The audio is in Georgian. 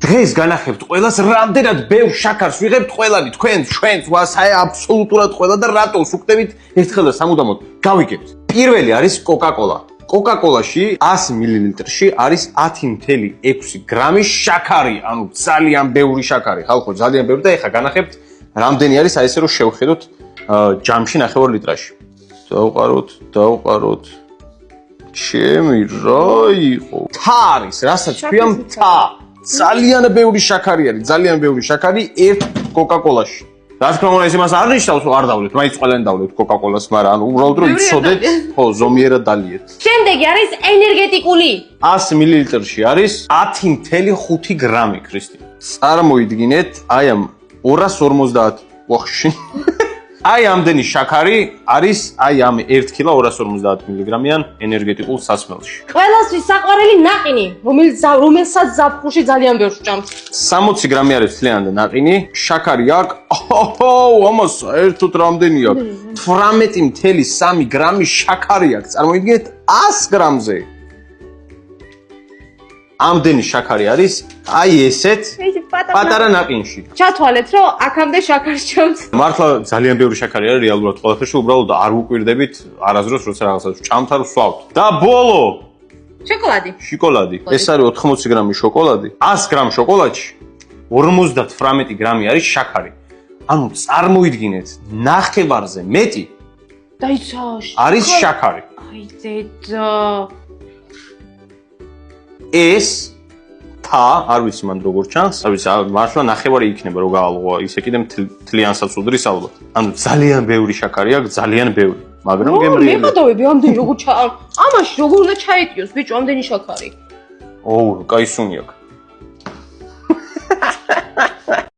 დღეს განახებთ ყველას რამდენად ბევრ შაქარს ვიღებთ ყველანი თქვენ ჩვენს ვასაე აბსოლუტურად ყველა და რატოს უხდებით ერთხელ და სამუდამოდ გავიგებთ. პირველი არის კოკა-კოლა. კოკა-კოლაში 100 მილilitrში არის 10.6 გრამი შაქარი, ანუ ძალიან ბევრი შაქარი, ხალხო, ძალიან ბევრი და ეხლა განახებთ რამდენი არის, აი ესე რომ შევხედოთ ჯამში 9 ლიტრაში. დავყაროთ. ჩემი რა იყო? თა არის, რასაც ქვია მთა. ძალიან ბევრი შაქარი არის, ძალიან ბევრი შაქარი ერთ კოკა-კოლაში. რა თქმა უნდა, ეს იმას არ ნიშნავს, რომ არ დავლეთ, მაინც ყველანი დავლეთ კოკა-კოლას, მაგრამ ანუ უბრალოდ რომ იცოდეთ, ხო, ზომიერად დალიეთ. შემდეგი არის ენერგეტიკული. 100 მილilitrში არის 10.5 გრამი, ქრისტი. წარმოიდგინეთ, აი ამ 250 ვახში. აი ამდენი შაქარი არის აი ამ 1 კილო 250 მილიგრამიან ენერგეტიკულ სასმელში. ყველასთვის საყვარელი ნაყინი, რომელსაც ზაფხულში ძალიან ბევრს ჭამთ. 60 გრამი არის მთლიანად ნაყინი, შაქარი აქვს, ამას საერთოდ რამდენი აქვს? 18.3 გრამი შაქარი აქვს. წარმოიდგინეთ 100 გრამზე. ამდენი შაქარი არის აი ესეთ პატარა ნაყინში. ჩათვალეთ, რომ აქამდე შაქარს ჭამთ. მართლა ძალიან ბევრი შაქარი არის რეალურად ყველაფერში, უბრალოდ არ უკვირდებით არასდროს როცა რაღაცას ჭამთ არ ვსვავთ. და ბოლო შოკოლადი. ეს არის 80 გრამი შოკოლადი. 100 გრამ შოკოლადში 58 გრამი არის შაქარი. ანუ წარმოიდგინეთ, ნახევარზე მეტი არის შაქარი. აი დედა. ეს თა, არ ვიცი მან როგორ ჩანს, არ ვიცი, მართლა ნახევარი იქნება რო გაალღო, ისე კიდე მთლიანსაც უდრის ალბათ. ანუ ძალიან ბევრი შაქარი აქვს, ძალიან ბევრი. მაგრამ გემრიელი. მეყადავები ამდენი როგორ ამაში როგორ უნდა ჩაეტიოს ბიჭო ამდენი შაქარი? კაი სუნი აქვს.